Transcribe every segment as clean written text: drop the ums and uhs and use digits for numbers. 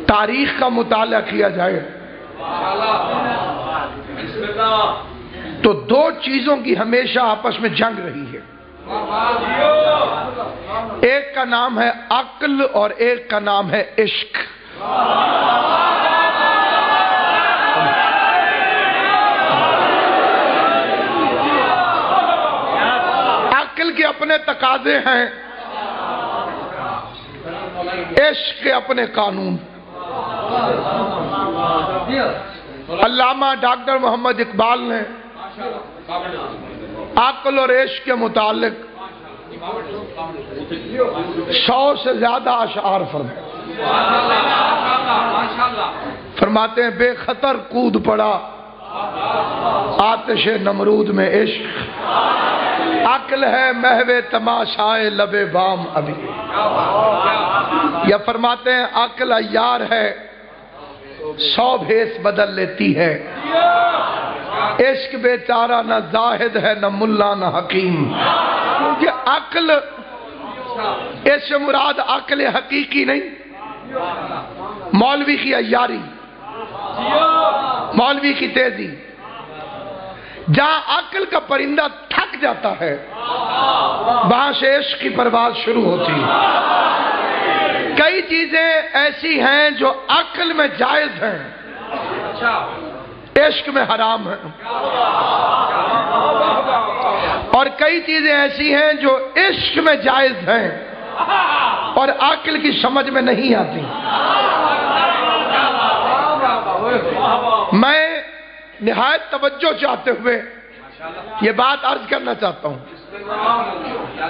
تاریخ کا مطالعہ کیا جائے تو دو چیزوں کی ہمیشہ آپس میں جنگ رہی ہے. ایک کا نام ہے عقل اور ایک کا نام ہے عشق. عقل کے اپنے تقاضے ہیں، عشق کے اپنے قانون. علامہ ڈاکٹر محمد اقبال نے عقل اور عشق کے متعلق 100 سے زیادہ اشعار فرماتے ہیں. بے خطر کود پڑا آتش نمرود میں عشق، عقل ہے محو تماشائے لب بام ابھی. یا فرماتے ہیں عقل عیار ہے 100 بھیس بدل لیتی ہے، عشق بیچارہ نہ زاہد ہے نہ ملا نہ حکیم. کیونکہ عقل، اس سے مراد عقل حقیقی نہیں، مولوی کی عیاری، مولوی کی تیزی. جہاں عقل کا پرندہ تھک جاتا ہے وہاں سے عشق کی پرواز شروع ہوتی ہے. کئی چیزیں ایسی ہیں جو عقل میں جائز ہیں، عشق میں حرام ہیں، اور کئی چیزیں ایسی ہیں جو عشق میں جائز ہیں اور عقل کی سمجھ میں نہیں آتی. میں نہایت توجہ چاہتے ہوئے یہ بات عرض کرنا چاہتا ہوں.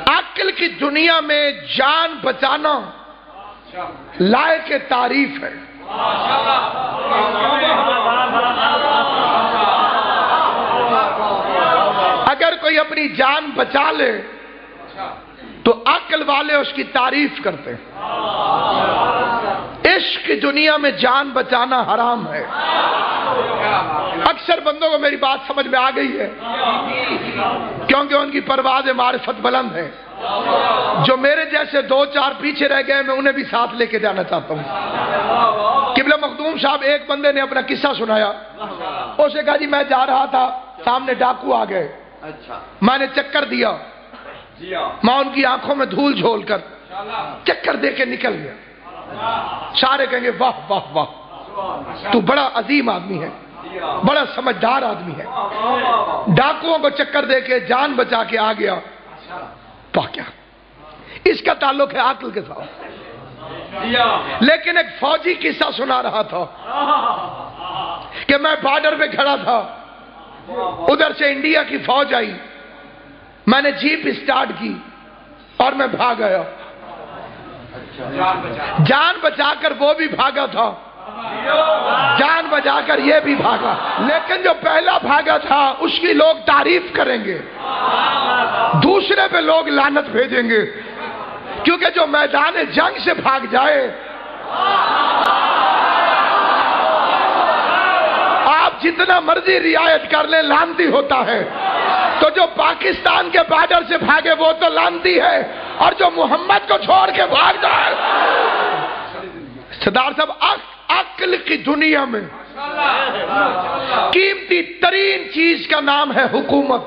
عقل کی دنیا میں جان بچانا لائق تعریف ہے. اگر کوئی اپنی جان بچا لے تو عقل والے اس کی تعریف کرتے ہیں. عشق کی دنیا میں جان بچانا حرام ہے. اکثر بندوں کو میری بات سمجھ میں آ گئی ہے کیونکہ ان کی پرواز معرفت بلند ہے. جو میرے جیسے 2-4 پیچھے رہ گئے میں انہیں بھی ساتھ لے کے جانا چاہتا ہوں. قبلہ مخدوم صاحب ایک بندے نے اپنا قصہ سنایا. اسے کہا جی میں جا رہا تھا، سامنے ڈاکو آ گئے، میں نے چکر دیا، میں ان کی آنکھوں میں دھول جھول کر چکر دے کے نکل گیا. سارے کہیں گے واہ واہ واہ تو بڑا عظیم آدمی ہے، بڑا سمجھدار آدمی ہے، ڈاکوؤں کو چکر دے کے جان بچا کے آ گیا. کیا اس کا تعلق ہے عقل کے ساتھ. لیکن ایک فوجی قصہ سنا رہا تھا کہ میں بارڈر پہ کھڑا تھا، ادھر سے انڈیا کی فوج آئی، میں نے جیپ اسٹارٹ کی اور میں بھاگ گیا. جان بچا کر وہ بھی بھاگا تھا، جان بچا کر یہ بھی بھاگا. لیکن جو پہلا بھاگا تھا اس کی لوگ تعریف کریں گے، دوسرے پہ لوگ لعنت بھیجیں گے. کیونکہ جو میدان جنگ سے بھاگ جائے، آپ جتنا مرضی رعایت کر لیں لعنتی ہوتا ہے. تو جو پاکستان کے بارڈر سے بھاگے وہ تو لعنتی ہے، اور جو محمد کو چھوڑ کے بھاگ جائے. سردار صاحب عقل کی دنیا میں قیمتی ترین چیز کا نام ہے حکومت.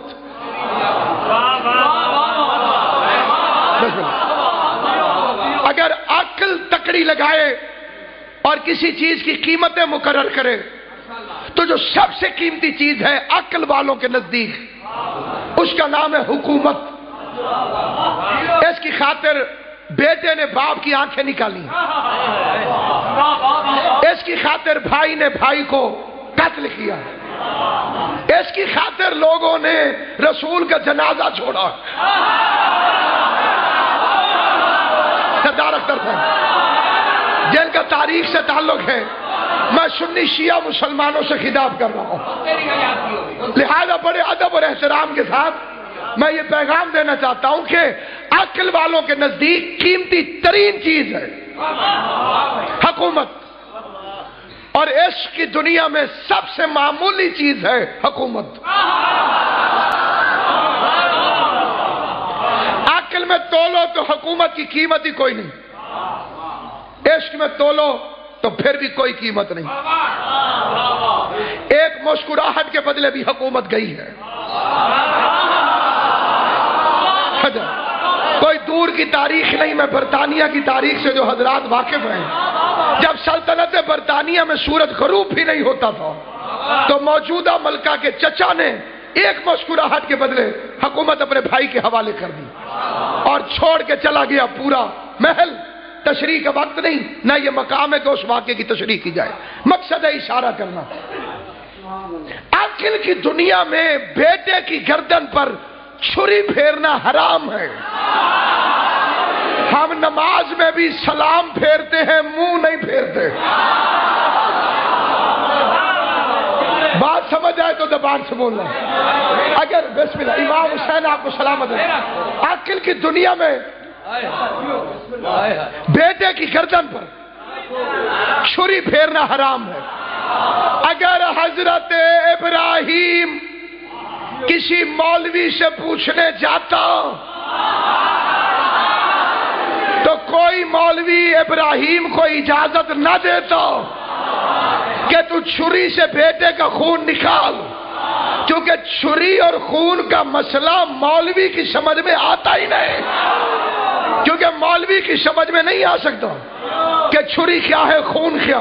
اگر عقل تکڑی لگائے اور کسی چیز کی قیمتیں مقرر کرے تو جو سب سے قیمتی چیز ہے عقل والوں کے نزدیک اس کا نام ہے حکومت. اس کی خاطر بیٹے نے باپ کی آنکھیں نکالی، اس کی خاطر بھائی نے بھائی کو قتل کیا، اس کی خاطر لوگوں نے رسول کا جنازہ چھوڑا. سردار اختر صاحب جن کا تاریخ سے تعلق ہے، میں سنی شیعہ مسلمانوں سے خطاب کر رہا ہوں، لہذا بڑے ادب اور احترام کے ساتھ میں یہ پیغام دینا چاہتا ہوں کہ عقل والوں کے نزدیک قیمتی ترین چیز ہے حکومت، اور عشق کی دنیا میں سب سے معمولی چیز ہے حکومت. عقل میں تولو تو حکومت کی قیمت ہی کوئی نہیں، عشق میں تولو تو پھر بھی کوئی قیمت نہیں. ایک مسکراہٹ کے بدلے بھی حکومت گئی ہے. کوئی دور کی تاریخ نہیں، میں برطانیہ کی تاریخ سے جو حضرات واقف ہیں، جب سلطنت برطانیہ میں سورج غروب بھی نہیں ہوتا تھا تو موجودہ ملکہ کے چچا نے ایک مسکراہٹ کے بدلے حکومت اپنے بھائی کے حوالے کر دی اور چھوڑ کے چلا گیا پورا محل. تشریح کا وقت نہیں، نہ یہ مقام ہے کہ اس واقعے کی تشریح کی جائے. مقصد ہے اشارہ کرنا. عقل کی دنیا میں بیٹے کی گردن پر چھری پھیرنا حرام ہے. ہم نماز میں بھی سلام پھیرتے ہیں، منہ نہیں پھیرتے. بات سمجھ آئے تو زبان سے بولنا. اگر بسم اللہ امام حسین آپ کو سلامت ہے. عقل کی دنیا میں بیٹے کی گردن پر چھری پھیرنا حرام ہے. اگر حضرت ابراہیم کسی مولوی سے پوچھنے جاتا تو کوئی مولوی ابراہیم کو اجازت نہ دیتا کہ تو چھری سے بیٹے کا خون نکال، کیونکہ چھری اور خون کا مسئلہ مولوی کی سمجھ میں آتا ہی نہیں. کیونکہ مولوی کی سمجھ میں نہیں آ سکتا کہ چھری کیا ہے، خون کیا.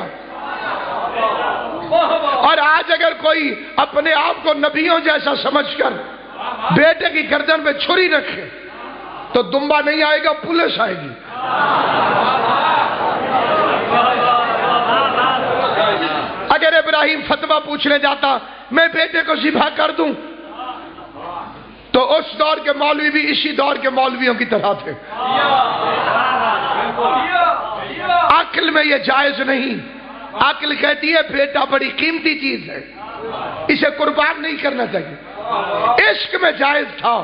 اور آج اگر کوئی اپنے آپ کو نبیوں جیسا سمجھ کر بیٹے کی گردن پہ چھری رکھے تو دمبا نہیں آئے گا، پولیس آئے گی. اگر ابراہیم فتویٰ پوچھنے جاتا میں بیٹے کو ذبح کر دوں تو اس دور کے مولوی بھی اسی دور کے مولویوں کی طرح تھے. عقل میں یہ جائز نہیں. عقل کہتی ہے بیٹا بڑی قیمتی چیز ہے، اسے قربان نہیں کرنا چاہیے. عشق میں جائز تھا.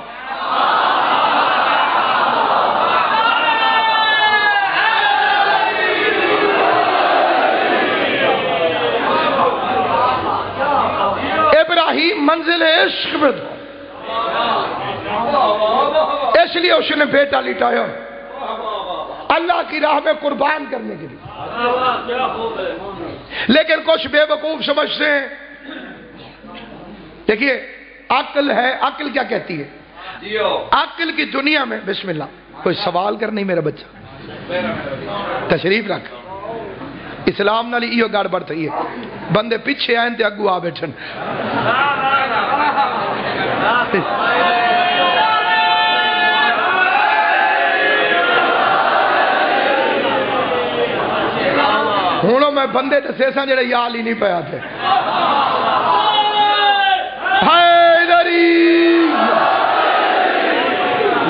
ابراہیم منزل عشق میں تھا، اس لیے اس نے بیٹا لٹایا اللہ کی راہ میں قربان کرنے کے لیے. لیکن کچھ بے وقوف سمجھتے ہیں. دیکھیے عقل ہے، عقل کیا کہتی ہے؟ عقل کی دنیا میں بسم اللہ کوئی سوال کر نہیں میرا بچہ تشریف رکھ. اسلام نالی ایو گڑبڑ تھی ہے، بندے پیچھے آئیں تے اگو آ بیٹھن. ہوں میں بندے دسے سن جڑے یال ہی نہیں پیا تھے.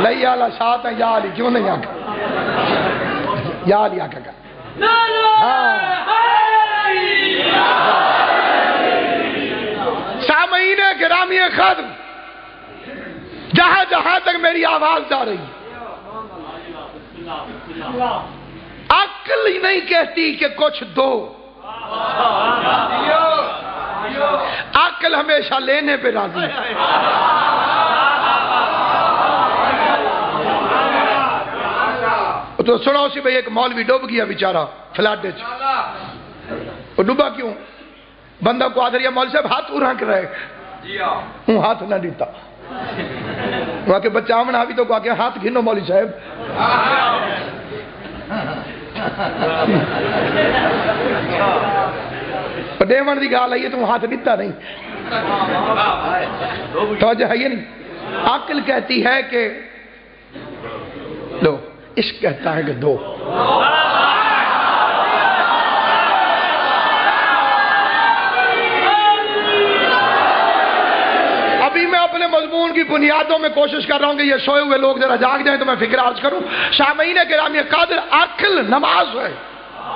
لئی والا ساتھ ہے یال ہی کیوں نہیں آکا، یال ہی آکا کر. سامعین گرامی قدر، جہاں جہاں تک میری آواز جا رہی، عقل ہی نہیں کہتی کہ کچھ دو. عقل ہمیشہ لینے پہ راضی ہے. تو سنو سی بھئی ایک مولوی ڈوب گیا بیچارہ فلڈ وچ. وہ ڈوبا کیوں؟ بندہ کو آدھر یا مولوی صاحب ہاتھ ارہاں کر رہے ہوں، ہاتھ نہ دیتا. وہاں کے بچہ آمنا بھی تو کہا کہ ہاتھ گھنو مولوی صاحب. ڈیمن دی گال آئی ہے تم ہاتھ دیتا نہیں. توجہ ہے یہ نہیں. عقل کہتی ہے کہ لو، عشق کہتا ہے کہ دو. ابھی میں اپنے مضمون کی بنیادوں میں کوشش کر رہا ہوں کہ یہ سوئے ہوئے لوگ ذرا جاگ جائیں تو میں فکر عرض کروں. سامعین گرامی قدر، عقل نماز ہے،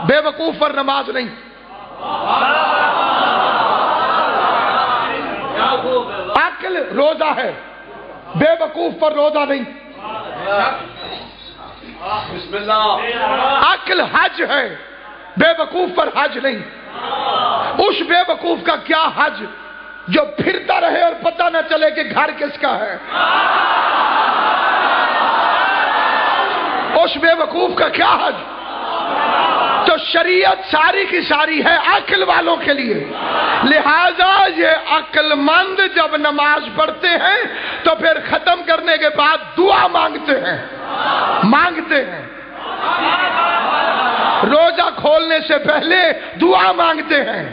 بے وقوف پر نماز نہیں. عقل روزہ ہے، بے وقوف پر روزہ نہیں. عقل حج ہے، بے وقوف پر حج نہیں. اس بے وقوف کا کیا حج جو پھرتا رہے اور پتہ نہ چلے کہ گھر کس کا ہے. اس بے وقوف کا کیا حج جو شریعت ساری کی ساری ہے عقل والوں کے لیے، لہذا یہ عقل مند جب نماز پڑھتے ہیں تو پھر ختم کرنے کے بعد دعا مانگتے ہیں، روزہ کھولنے سے پہلے دعا مانگتے ہیں،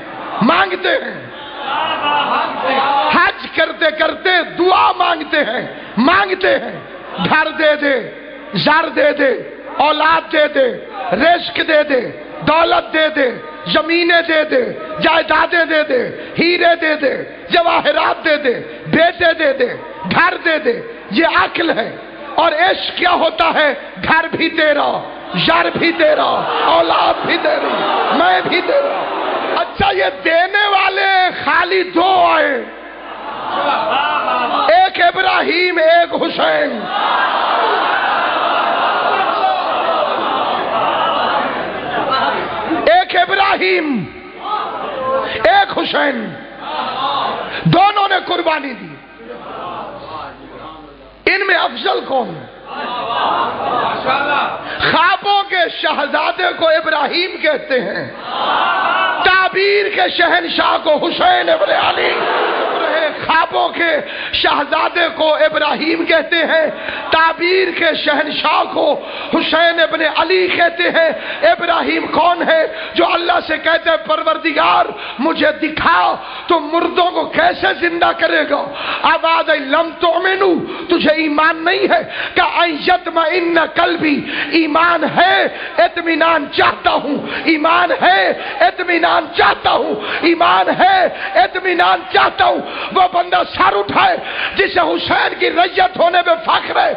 حج کرتے کرتے دعا مانگتے ہیں، گھر دے دے، زر دے دے، اولاد دے دے، رزق دے دے، دولت دے دے، زمینیں دے دے، جائیدادیں دے دے، ہیرے دے دے، جواہرات دے دے، بیٹے دے دے، گھر دے دے، یہ عقل ہے۔ اور عشق کیا ہوتا ہے؟ گھر بھی تیرا، زر بھی تیرا، اولاد بھی تیری، میں بھی تیرا۔ اچھا یہ دینے والے خالی دو آئے، ایک ابراہیم ایک حسین۔ ایک ابراہیم ایک حسین، دونوں نے قربانی دی۔ ان میں افضل کون ہے؟ خوابوں کے شہزادے کو ابراہیم کہتے ہیں، تعبیر کے شہنشاہ کو حسین ابن علی، خوابوں کے شہزادے کو ابراہیم کہتے ہیں، تعبیر کے شہنشاہ کو حسین ابن علی کہتے ہیں۔ ابراہیم کون ہے؟ جو اللہ سے کہتے ہیں پروردگار مجھے دکھا تو مردوں کو کیسے زندہ کرے گا۔ آواز لم تؤمنو، تجھے ایمان نہیں ہے؟ کہ یطمئن قلبی، ایمان ہے اطمینان چاہتا ہوں، ایمان ہے اطمینان چاہتا ہوں، ایمان ہے اطمینان چاہتا ہوں۔ وہ بندہ سر اٹھائے جسے حسین کی ریت ہونے میں فخر ہے۔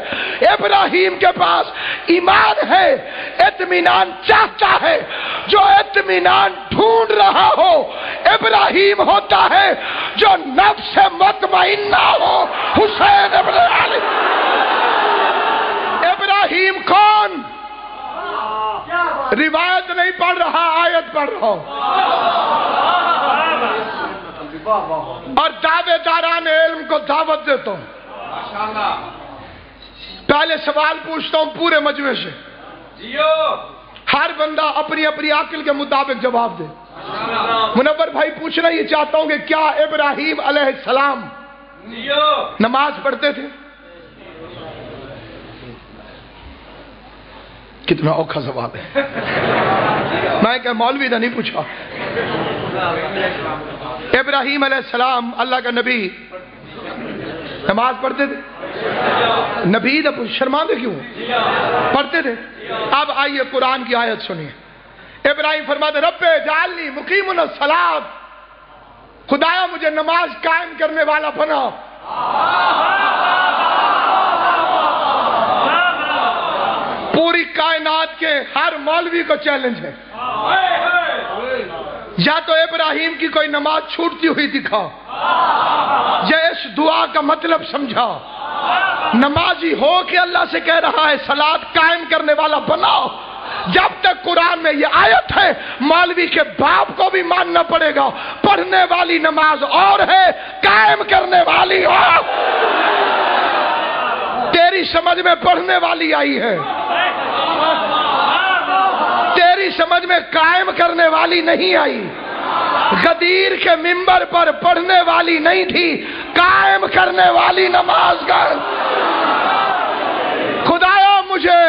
ابراہیم کے پاس ایمان ہے، اطمینان چاہتا ہے۔ جو اطمینان ڈھونڈ رہا ہو ابراہیم ہوتا ہے، جو نفس سے مطمئنہ ہو حسین ابن علی۔ ابراہیم کون؟ روایت نہیں پڑھ رہا، آیت پڑھ رہا ہوں۔ اور دعوے داران علم کو دعوت دیتا ہوں۔ پہلے سوال پوچھتا ہوں پورے مجمع سے، ہر بندہ اپنی اپنی عقل کے مطابق جواب دے۔ منور بھائی پوچھنا یہ چاہتا ہوں کہ کیا ابراہیم علیہ السلام نماز پڑھتے تھے؟ کتنا اوکھا سوال ہے، میں کہ مولوی نے نہیں پوچھا۔ ابراہیم علیہ السلام اللہ کا نبی نماز پڑھتے تھے؟ نبی نے شرماندے کیوں؟ پڑھتے تھے۔ اب آئیے قرآن کی آیت سنیے۔ ابراہیم فرماتے رب اجعلنی مقیم الصلاۃ، خدایا مجھے نماز قائم کرنے والا بنا۔ پوری کائنات کے ہر مولوی کو چیلنج ہے، یا تو ابراہیم کی کوئی نماز چھوٹتی ہوئی دکھا، یا اس دعا کا مطلب سمجھا۔ نمازی ہو کہ اللہ سے کہہ رہا ہے صلاۃ قائم کرنے والا بناؤ۔ جب تک قرآن میں یہ آیت ہے مولوی کے باپ کو بھی ماننا پڑے گا، پڑھنے والی نماز اور ہے، قائم کرنے والی اور۔ تیری سمجھ میں پڑھنے والی آئی ہے، تیری سمجھ میں قائم کرنے والی نہیں آئی۔ غدیر کے منبر پر پڑھنے والی نہیں تھی، قائم کرنے والی نماز کا۔ خدایا مجھے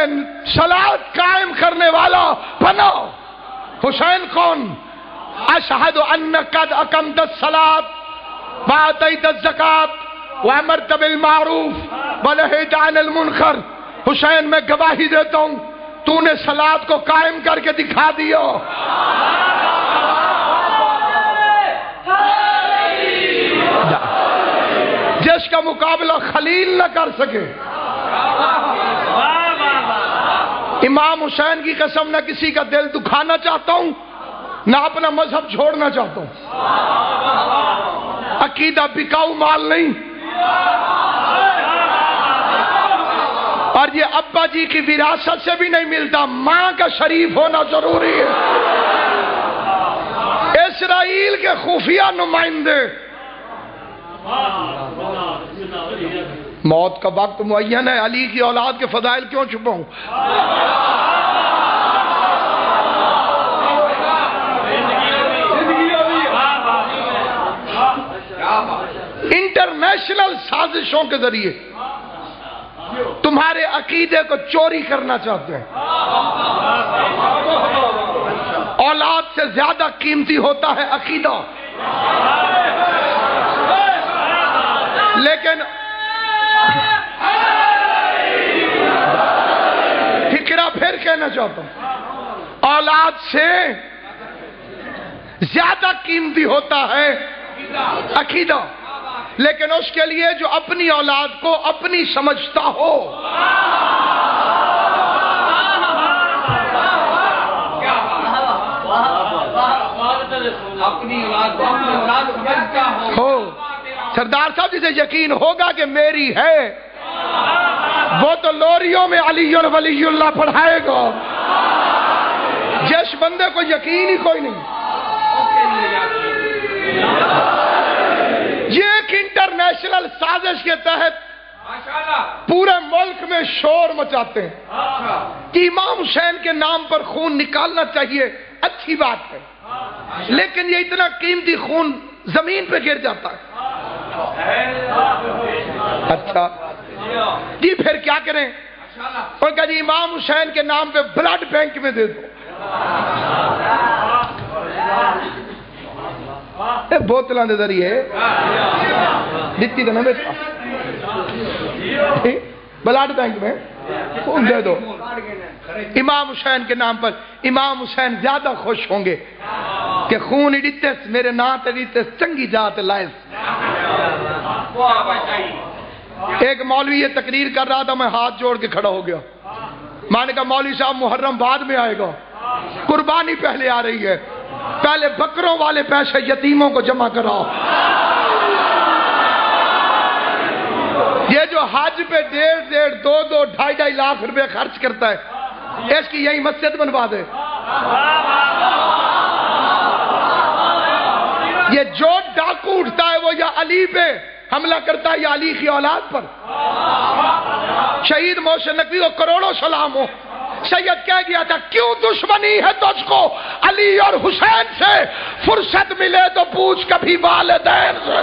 صلاۃ قائم کرنے والا بناؤ۔ حسین کون؟ اشہد انک قد اقمت الصلاۃ وآتیت الزکاۃ وامرت بالمعروف ونہیت عن المنکر۔ حسین میں گواہی دیتا ہوں تو نے صلاۃ کو قائم کر کے دکھا دیا۔ جس کا مقابلہ خلیل نہ کر سکے۔ امام حسین کی قسم نہ کسی کا دل دکھانا چاہتا ہوں، نہ اپنا مذہب چھوڑنا چاہتا ہوں۔ عقیدہ بکاؤ مال نہیں، اور یہ ابا جی کی وراثت سے بھی نہیں ملتا، ماں کا شریف ہونا ضروری ہے۔ اسرائیل کے خفیہ نمائندے، موت کا وقت معین ہے، علی کی اولاد کے فضائل کیوں چھپاؤں؟ انٹرنیشنل سازشوں کے ذریعے تمہارے عقیدے کو چوری کرنا چاہتے ہیں. اولاد سے زیادہ قیمتی ہوتا ہے عقیدہ. لیکن فکرہ پھر کہنا چاہتا ہوں، اولاد سے زیادہ قیمتی ہوتا ہے عقیدہ. لیکن اس کے لیے جو اپنی اولاد کو اپنی سمجھتا ہو، سردار صاحب جسے یقین ہوگا کہ میری ہے، وہ تو لوریوں میں علی ولی اللہ پڑھائے گا. جس بندے کو یقین ہی کوئی نہیں، یہ ایک انٹرنیشنل سازش کے تحت پورے ملک میں شور مچاتے ہیں کہ امام حسین کے نام پر خون نکالنا چاہیے. اچھی بات ہے، لیکن یہ اتنا قیمتی خون زمین پہ گر جاتا ہے. اچھا جی پھر کیا کریں؟ اور کہا جی امام حسین کے نام پہ بلڈ بینک میں دے دو. بوتلوں کے ذریعے دیتی تو نہ بیٹا بلڈ بینک میں خون دے دو امام حسین کے نام پر. امام حسین زیادہ خوش ہوں گے کہ خون ہی دیتے میرے نا تے دیتے چنگی جات لائز. ایک مولوی یہ تقریر کر رہا تھا، میں ہاتھ جوڑ کے کھڑا ہو گیا. میں نے کہا مولوی صاحب محرم بعد میں آئے گا، قربانی پہلے آ رہی ہے، پہلے بکروں والے پیسے یتیموں کو جمع کراؤ. یہ جو حج پہ 1.5 2 2.5 لاکھ روپے خرچ کرتا ہے، اس کی یہی مسجد بنوا دے. یہ جو ڈاکو اٹھتا ہے وہ یا علی پہ حملہ کرتا ہے یا علی کی اولاد پر. شہید محسن نقوی کو کروڑوں سلام ہو. سید کہہ گیا تھا کیوں دشمنی ہے تجھ کو علی اور حسین سے، فرصت ملے تو پوچھ کبھی والدین سے.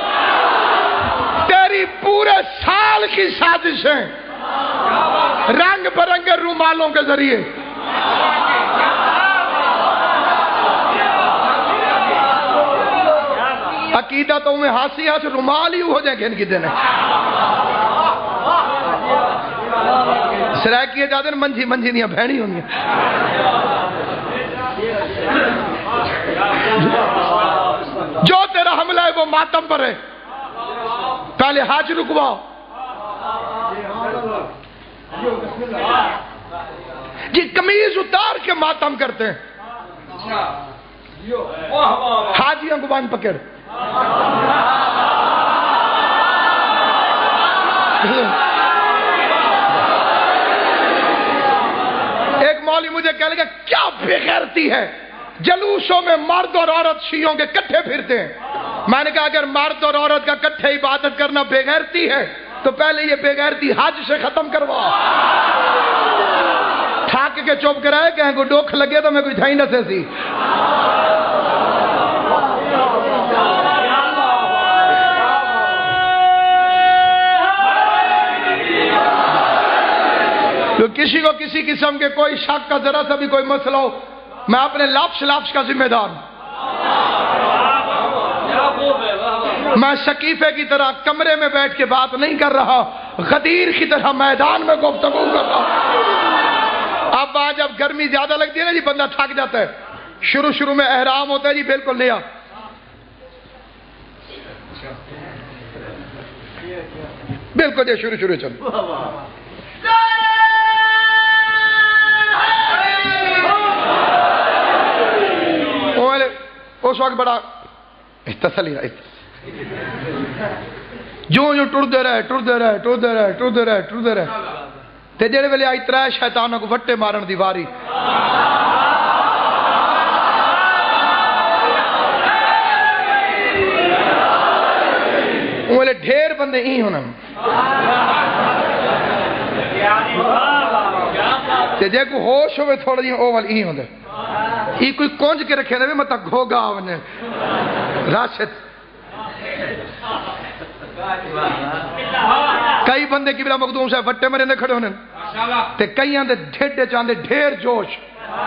تیری پورے سال کی سازشیں رنگ برنگے رومالوں کے ذریعے. عقیدہ تو میں ہاتھی سے رومال ہی ہو جائیں گے ان کی دن. سرائے کیے جاتے ہیں منجھی منجھی نہیں بہنی ہوں گی. جو تیرا حملہ ہے وہ ماتم پر ہے، پہلے حج رکواؤ. جی قمیض اتار کے ماتم کرتے ہیں، حاجیوں کو باندھ پکڑ. ایک مولوی مجھے کہہ لگا کیا بےغیرتی ہے، جلوسوں میں مرد اور عورت شیعوں کے کٹھے پھرتے ہیں. میں نے کہا اگر مرد اور عورت کا کٹھے عبادت کرنا بےغیرتی ہے تو پہلے یہ بےغیرتی حج سے ختم کروا. تھک کے چپ کرائے کہیں کو ڈوکھ لگے تو میں کوئی تھائی نہ سی. تو کسی کو کسی قسم کے کوئی شک کا ذرا سا بھی کوئی مسئلہ ہو، میں اپنے لفظ کا ذمہ دار ہوں. میں شکیفے کی طرح کمرے میں بیٹھ کے بات نہیں کر رہا، غدیر کی طرح میدان میں گفتگو کر رہا. اب جب گرمی زیادہ لگتی ہے نا جی بندہ تھک جاتا ہے، شروع میں احرام ہوتا ہے جی بالکل نیا. بالکل یہ شروع چلو اس وقت بڑا تسلی ہے. جو ٹرتے رہے تے جڑے ویلے آئی 3 شیطانوں کو وٹے مارن دی واری. وہ ڈھیر بندے ہی ہونا تے جے کو ہوش ہوئے تھوڑا جی او وال ہی ہوندے. یہ کوئی کونج کے رکھے نہ مت گھوگا ونے راشد کئی بندے کی بلا مخدوم صاحب وٹے مرے نے کھڑے ہونے تے کئی آندے ڈھیڈے چاندے ڈھیر جوش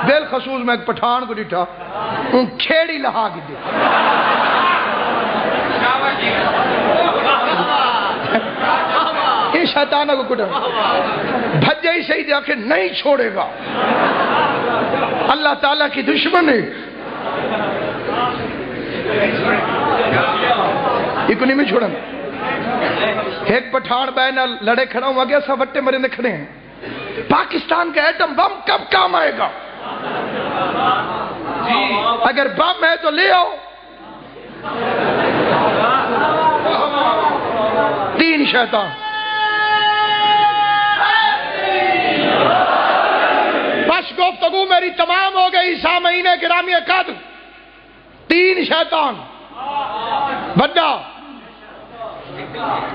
بالخصوص میں ایک پٹھان کو ڈٹھا ان کھیڑی لہا کی دے یہ شیطانہ کو کٹا بھجے ہی صحیح دے آخر نہیں چھوڑے گا اللہ تعالیٰ کی دشمن ہے یہ کو نہیں میں چھوڑا ایک پٹھان بہن لڑے کھڑا ہوں آگے ایسا وٹے مرے نے کھڑے ہیں پاکستان کا ایٹم بم کب کام آئے گا اگر بم ہے تو لے آؤ تین شیطان بس گفتگو میری تمام ہو گئی سامعین گرامی قدر تین شیطان بڑا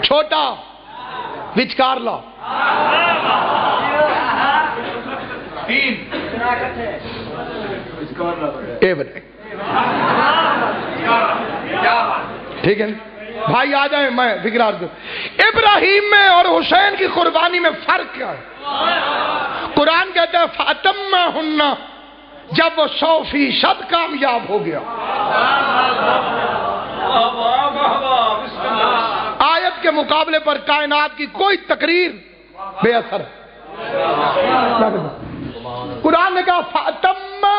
چھوٹا وچکار لا تین ٹھیک ہے بھائی آ جائیں میں فکر دوں ابراہیم میں اور حسین کی قربانی میں فرق کیا ہے قرآن کہتا ہے فَأَتَمَّهُنَّ جب وہ 100% کامیاب ہو گیا آیت کے مقابلے پر کائنات کی کوئی تقریر بے اثر قرآن نے کہا فَأَتَمَّهُنَّ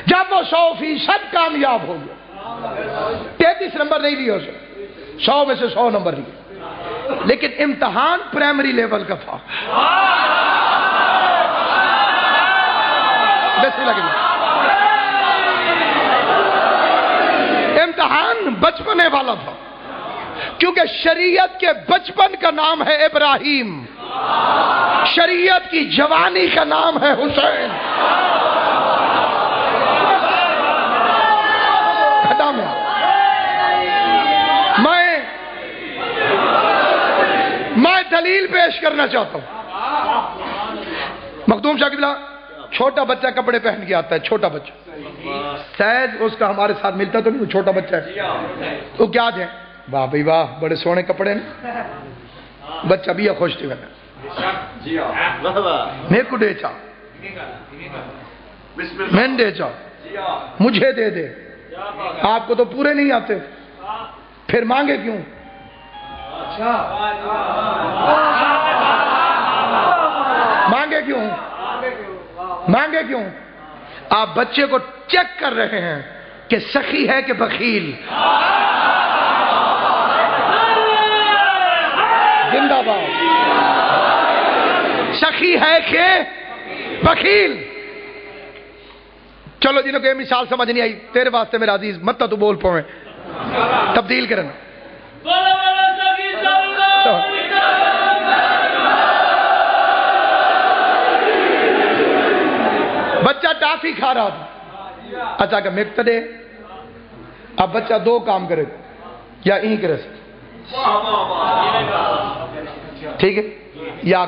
جب وہ 100% کامیاب ہو گیا 33 نمبر نہیں لیا اسے 100 میں سے 100 نمبر لیا لیکن امتحان پرائمری لیول کا تھا امتحان بچپنے والا تھا کیونکہ شریعت کے بچپن کا نام ہے ابراہیم شریعت کی جوانی کا نام ہے حسین میں دلیل پیش کرنا چاہتا ہوں مخدوم شاہ قبلہ چھوٹا بچہ کپڑے پہن کے آتا ہے چھوٹا بچہ سیز اس کا ہمارے ساتھ ملتا تو نہیں وہ چھوٹا بچہ ہے تو کیا دیں واہ بھائی واہ بڑے سونے کپڑے ہیں بچہ بھی خوش تھی میں کو دے چا میں دے چا مجھے دے دے آپ کو تو پورے نہیں آتے پھر مانگے کیوں مانگے کیوں آپ بچے کو چیک کر رہے ہیں کہ سخی ہے کہ بخیل زندہ باد سخی ہے کہ بخیل چلو جنہوں کو یہ مثال سمجھ نہیں آئی تیرے واسطے میرا عزیز مت تو بول پویں تبدیل کرنا بچہ ٹافی کھا رہا تھا اچھا کہ مکت دے اب بچہ دو کام کرے یا این کرے ٹھیک ہے یا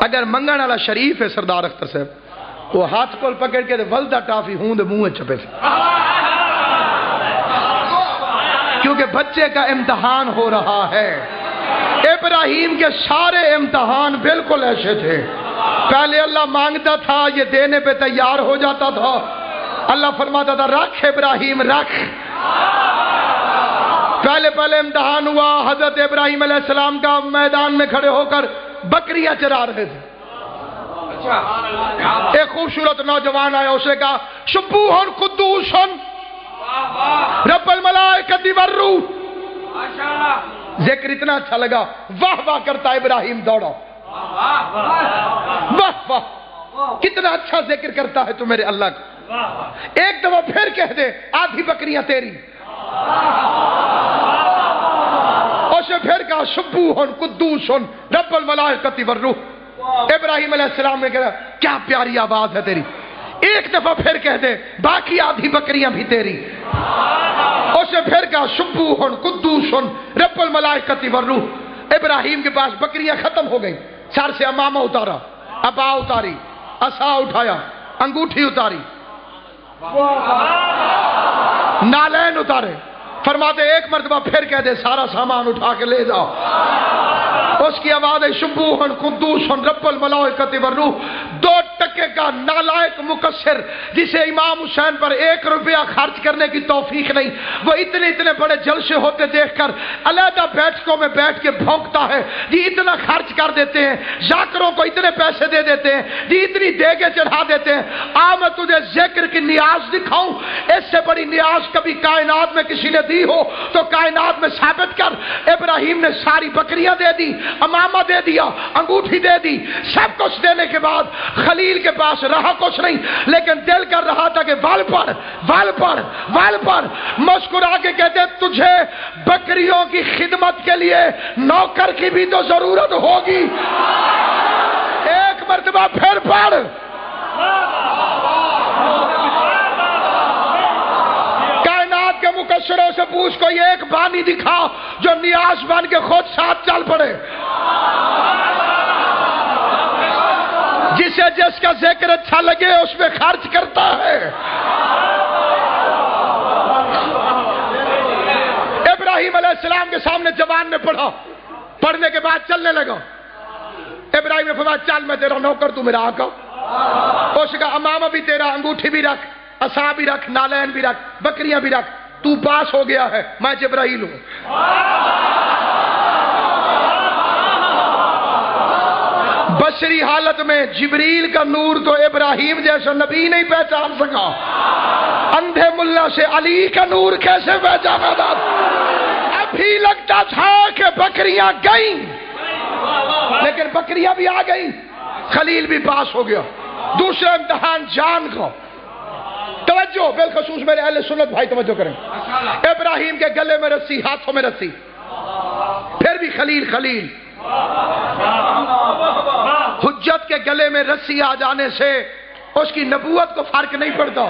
اگر منگن والا شریف ہے سردار اختر صاحب وہ ہاتھ کو پکڑ کے ولدہ ٹافی ہوں دے منہ چپے سے کیونکہ بچے کا امتحان ہو رہا ہے ابراہیم کے سارے امتحان بالکل ایسے تھے پہلے اللہ مانگتا تھا یہ دینے پہ تیار ہو جاتا تھا اللہ فرماتا تھا رکھ ابراہیم رکھ پہلے امتحان ہوا حضرت ابراہیم علیہ السلام کا میدان میں کھڑے ہو کر بکریاں چرا رہے تھے ایک خوبصورت نوجوان آیا اسے کہا سبوحن قدوسن رب الملائکۃ والروح ذکر اتنا اچھا لگا واہ واہ کرتا ابراہیم دوڑا واہ واہ کتنا اچھا ذکر کرتا ہے تو میرے اللہ کا ایک دفعہ پھر کہہ دے آدھی بکریاں تیری اسے پھر کہا سبوحن قدوسن رب الملائکۃ والروح ابراہیم علیہ السلام نے کہا کیا پیاری آواز ہے تیری ایک دفعہ پھر کہہ دے باقی آدھی بکریاں بھی تیری اسے پھر کہا سبوحن قدوسن رب الملائکۃ والروح ابراہیم کے پاس بکریاں ختم ہو گئی سر سے امامہ اتارا ابا اتاری عصا اٹھایا انگوٹھی اتاری نالین اتارے، فرماتے ایک مرتبہ پھر کہہ دے سارا سامان اٹھا کے لے جاؤ۔ اس کی آواز ہے شبوہن قدوسن رب الملائکۃ والروح۔ 2 ٹکے کا نالائق مقصر جسے امام حسین پر 1 روپیہ خرچ کرنے کی توفیق نہیں، وہ اتنے بڑے جلسے ہوتے دیکھ کر علیحدہ بیٹھکوں میں بیٹھ کے بھونکتا ہے جی اتنا خرچ کر دیتے ہیں، ذاکروں کو اتنے پیسے دے دیتے ہیں جی، اتنی دیگیں چڑھا دیتے ہیں۔ آ میں تجھے ذکر کی نیاز دکھاؤں، اس سے بڑی نیاز کبھی کائنات میں کسی نے دی ہو تو کائنات میں ثابت کر۔ ابراہیم نے ساری بکریاں دے دی، امامہ دے دیا، انگوٹھی دے دی، سب کچھ دینے کے بعد خلیل کے پاس رہا کچھ نہیں، لیکن دل کر رہا تھا کہ وال پر مسکرا کے کہتے تجھے بکریوں کی خدمت کے لیے نوکر کی بھی تو ضرورت ہوگی۔ ایک مرتبہ پھر پڑھ۔ کائنات کے مکسروں سے پوچھ کوئی ایک بانی دکھا جو نیاز بن کے خود ساتھ چل پڑے، جسے جس کا ذکر اچھا لگے اس میں خرچ کرتا ہے۔ ابراہیم علیہ السلام کے سامنے جوان نے پڑھا، پڑھنے کے بعد چلنے لگا۔ ابراہیم نے فرمایا چل میں تیرا نوکر، تو میرا آقا۔ اس کا امامہ بھی تیرا، انگوٹھی بھی رکھ، عصا بھی رکھ، نالین بھی رکھ، بکریاں بھی رکھ، تو پاس ہو گیا ہے، میں جبرائیل ہوں۔ بشری حالت میں جبریل کا نور تو ابراہیم جیسا نبی نہیں پہچان سکا، اندھے ملا سے علی کا نور کیسے پہچانا تھا؟ ابھی لگتا تھا کہ بکریاں گئیں، لیکن بکریاں بھی آ گئیں، خلیل بھی پاس ہو گیا۔ دوسرا امتحان جان کا، توجہ بالخصوص میرے اہل سنت بھائی توجہ کریں۔ ابراہیم کے گلے میں رسی، ہاتھوں میں رسی، پھر بھی خلیل۔ حجت کے گلے میں رسی آ جانے سے اس کی نبوت کو فرق نہیں پڑتا،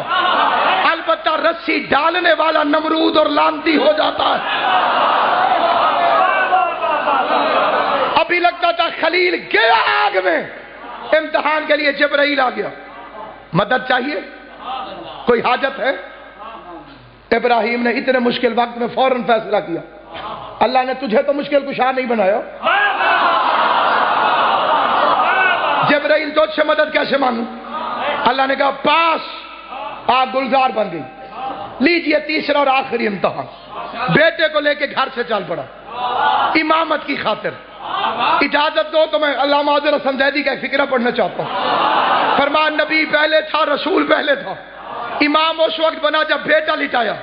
البتہ رسی ڈالنے والا نمرود اور لانتی ہو جاتا ہے۔ ابھی لگتا تھا خلیل گیا آگ میں، امتحان کے لیے جبرائیل آ گیا۔ مدد چاہیے، کوئی حاجت ہے؟ ابراہیم نے اتنے مشکل وقت میں فوراً فیصلہ کیا، اللہ نے تجھے تو مشکل کشا نہیں بنایا، جبرائیل تجھ سے مدد کیسے مانگوں؟ اللہ نے کہا پاس، آگ گلزار بن گئی۔ لیجئے تیسرا اور آخری امتحان، بیٹے کو لے کے گھر سے چل پڑا امامت کی خاطر۔ اجازت دو تو میں علامہ حضرت حسن زیدی کا ایک فقرہ پڑھنا چاہتا ہوں۔ فرمایا نبی پہلے تھا، رسول پہلے تھا، امام اس وقت بنا جب بیٹا لٹایا۔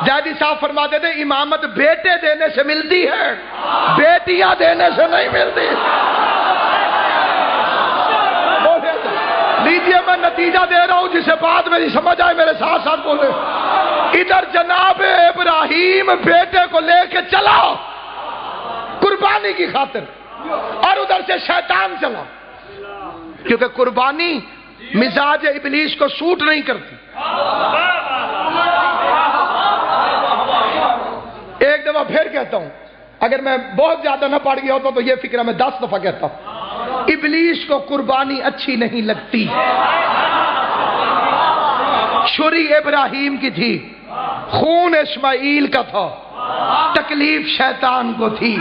زیدی صاحب فرماتے تھے امامت بیٹے دینے سے ملتی ہے، بیٹیاں دینے سے نہیں ملتی۔ لیجیے میں نتیجہ دے رہا ہوں جسے بات میری سمجھ آئے، میرے ساتھ ساتھ بولے۔ ادھر جناب ابراہیم بیٹے کو لے کے چلا قربانی کی خاطر، اور ادھر سے شیطان چلا، کیونکہ قربانی مزاج ابلیس کو سوٹ نہیں کرتی۔ ایک دفعہ پھر کہتا ہوں، اگر میں بہت زیادہ نہ پڑھ گیا ہوتا تو یہ فکرہ میں 10 دفعہ کہتا ہوں، ابلیس کو قربانی اچھی نہیں لگتی۔ چھری ابراہیم کی تھی، خون اسماعیل کا تھا، تکلیف شیطان کو تھی۔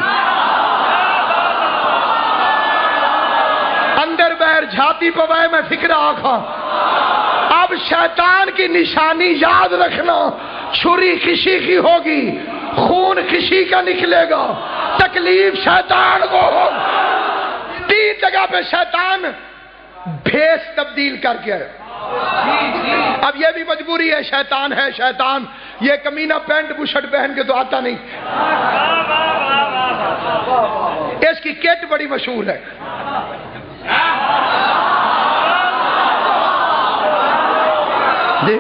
اندر بہر جھاتی پوائے میں فکرہ آکھا، اب شیطان کی نشانی یاد رکھنا، چھری کسی کی ہوگی، خون کسی کا نکلے گا، تکلیف شیطان کو ہوگا۔ 3 جگہ پہ شیطان بھیس تبدیل کر کے آئے۔ اب یہ بھی مجبوری ہے، شیطان ہے شیطان، یہ کمینہ پینٹ بشٹ پہن کے تو آتا نہیں۔ اس کی کٹ بڑی مشہور ہے، جی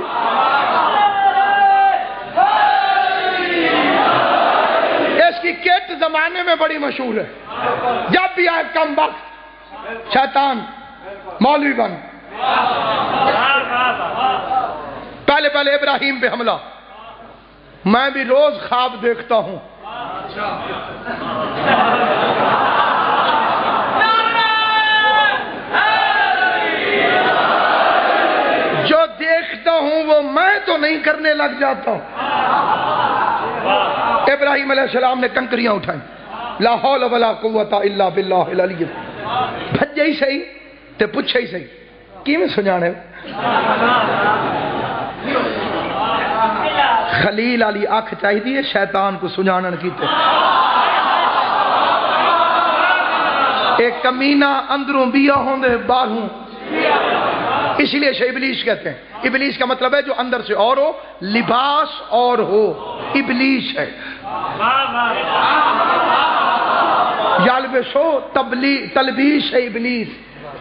اس کی کٹ زمانے میں بڑی مشہور ہے۔ جب بھی آئے کم وقت شیطان مولوی بن، پہلے ابراہیم پہ حملہ۔ میں بھی روز خواب دیکھتا ہوں، جو دیکھتا ہوں وہ میں تو نہیں کرنے لگ جاتا ہوں۔ ابراہیم علیہ السلام نے کنکریاں اٹھائیں، لا حول ولا قوت الا باللہ العلی، بھجے ہی صحیح تے پوچھے ہی صحیح کی میں سنانے خلیل علی آنکھ چاہی دی شیطان کو سنانن کیتے، ایک کمینہ اندروں بیا ہوندے باہروں، اس لیے شیخ ابلیس کہتے ہیں، ابلیس کا مطلب ہے جو اندر سے اور ہو، لباس اور ہو، ابلیس ہے۔ یالبسو تلبیس ہے ابلیس،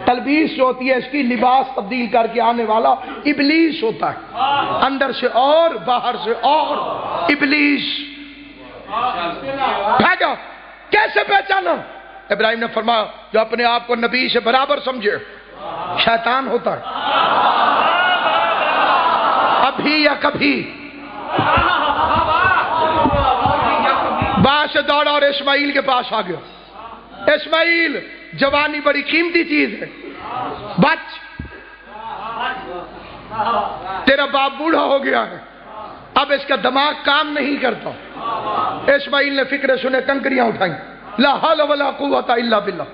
تلبیس جو ہوتی ہے اس کی لباس تبدیل کر کے آنے والا ابلیس ہوتا ہے، اندر سے اور باہر سے اور، ابلیس۔ بھاگا کیسے پہچانا؟ ابراہیم نے فرمایا جو اپنے آپ کو نبی سے برابر سمجھے شیطان ہوتا ہے، ابھی یا کبھی۔ باہر سے دوڑا اور اسماعیل کے پاس آ گیا، اسماعیل جوانی بڑی قیمتی چیز ہے، بچ، تیرا باپ بوڑھا ہو گیا ہے، اب اس کا دماغ کام نہیں کرتا۔ اسماعیل نے فکر سنے کنکریاں اٹھائیں، لا حول ولا قوت الا باللہ،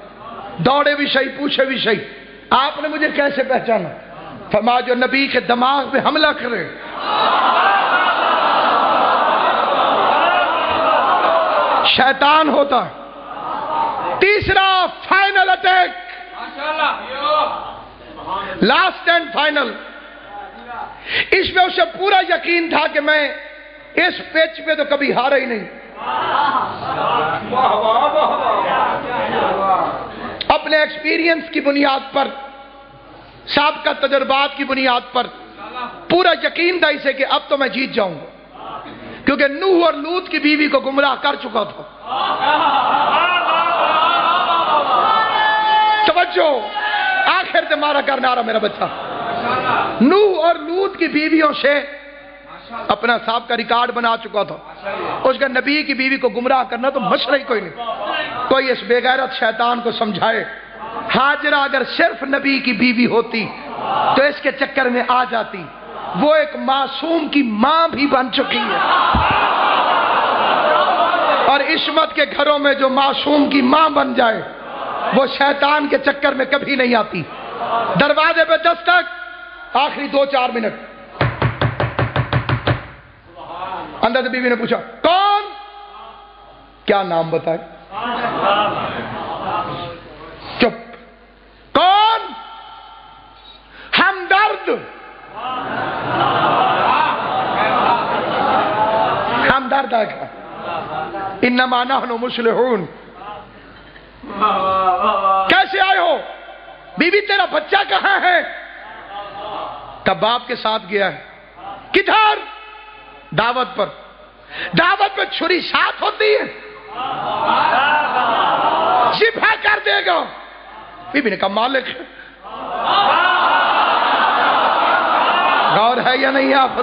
دوڑے بھی صحیح پوچھے بھی صحیح، آپ نے مجھے کیسے پہچانا؟ فرمایا جو نبی کے دماغ پہ حملہ کرے شیطان ہوتا ہے۔ تیسرا final attack, last and final, اس میں اسے پورا یقین تھا کہ میں اس پیچ پہ تو کبھی ہارا ہی نہیں، اپنے ایکسپیرینس کی بنیاد پر، سابقہ تجربات کی بنیاد پر پورا یقین تھا اسے کہ اب تو میں جیت جاؤں گا، کیونکہ نوح اور لوط کی بیوی کو گمراہ کر چکا تھا۔ توجہ، آخر سے مارا کر نعرہ میرا بچہ، نوح اور لوط کی بیویوں سے اپنا سابقہ ریکارڈ بنا چکا تھا، اس کا نبی کی بیوی کو گمراہ کرنا تو مسئلہ ہی کوئی نہیں۔ کوئی اس بے غیرت شیطان کو سمجھائے ہاجرہ اگر صرف نبی کی بیوی ہوتی تو اس کے چکر میں آ جاتی، وہ ایک معصوم کی ماں بھی بن چکی ہے، اور عصمت کے گھروں میں جو معصوم کی ماں بن جائے وہ شیطان کے چکر میں کبھی نہیں آتی۔ دروازے پہ دستک، آخری 2-4 منٹ، اندر سے بیوی نے پوچھا کون؟ کیا نام بتائے؟ چپ۔ کون؟ ہمدرد۔ ہمدرد آ گیا، انما نحن مصلحون۔ کیسے آئے ہو؟ بی بی تیرا بچہ کہاں ہے؟ تب باپ کے ساتھ گیا ہے۔ کدھر؟ دعوت پر۔ دعوت میں چھری ساتھ ہوتی ہے، ذبح کر دے گا۔ بی بی نے کہا مالک ہے۔ غور ہے یا نہیں آپ؟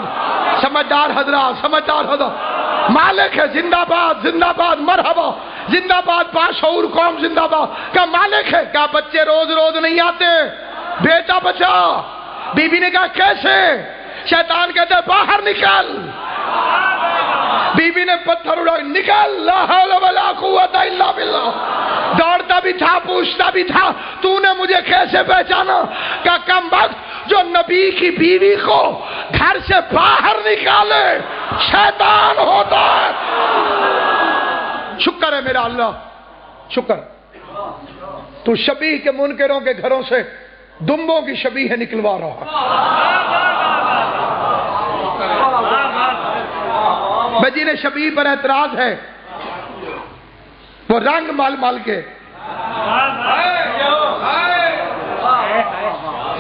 سمجھدار حضرات، سمجھدار حضرات، مالک ہے، زندہ باد، زندہ باد، مرحبا، زندہ باد، باشعور قوم زندہ باد۔ کہا مالک ہے، کہا بچے روز روز نہیں آتے، بیٹا بچا۔ بی بی نے کہا کیسے؟ شیطان کہتے باہر نکل۔ بی بی نے پتھر اڑا، نکل، لا حول ولا قوت الا باللہ۔ دوڑتا بھی تھا، پوچھتا بھی تھا، تو نے مجھے کیسے پہچانا؟ کہ کم وقت جو نبی کی بیوی کو گھر سے باہر نکالے شیطان ہوتا ہے۔ شکر ہے میرا اللہ، شکر، تو شبیہ کے منکروں کے گھروں سے دمبوں کی شبیہ نکلوا رہا۔ جنہیں شبیہ پر اعتراض ہے وہ رنگ مال مال کے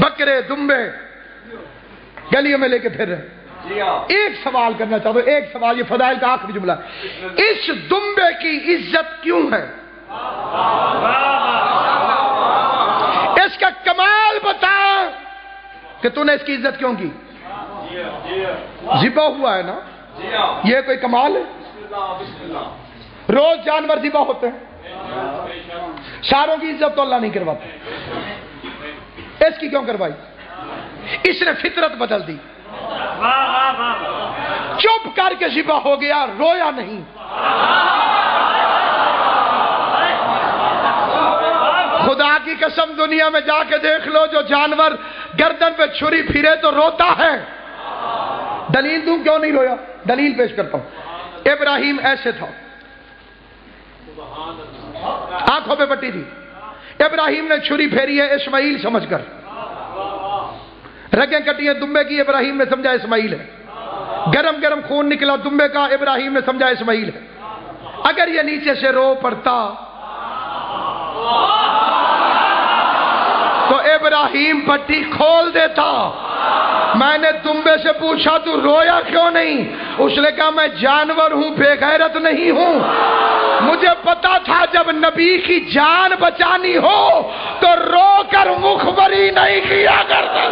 بکرے دمبے گلیوں میں لے کے پھر رہے۔ ایک سوال کرنا چاہتا ہوں، ایک سوال، یہ فضائل کا آخری جملہ، اس دمبے کی عزت کیوں ہے؟ اس کا کمال بتا کہ تو نے اس کی عزت کیوں کی؟ ذبح ہوا ہے نا، یہ کوئی کمال ہے؟ روز جانور ذبح ہوتے ہیں، ساروں کی عزت تو اللہ نہیں کرواتا، اس کی کیوں کروائی؟ اس نے فطرت بدل دی۔ چپ کر کے ذبح ہو گیا، رویا نہیں۔ خدا کی قسم دنیا میں جا کے دیکھ لو، جو جانور گردن پہ چھری پھرے تو روتا ہے۔ دلیل دوں کیوں نہیں رویا؟ دلیل پیش کرتا ہوں۔ ابراہیم ایسے تھا، آنکھوں پہ پٹی تھی، ابراہیم نے چھری پھیری ہے اسماعیل سمجھ کر، رگیں کٹی ہیں دمبے کی، ابراہیم نے سمجھا اسماعیل ہے، گرم گرم خون نکلا دمبے کا، ابراہیم نے سمجھا اسماعیل ہے۔ اگر یہ نیچے سے رو پڑتا تو ابراہیم پٹی کھول دیتا۔ میں نے دمبے سے پوچھا تو رویا کیوں نہیں؟ اس نے کہا میں جانور ہوں، بے غیرت نہیں ہوں، مجھے پتا تھا جب نبی کی جان بچانی ہو تو رو کر مخبری نہیں کیا کرتا۔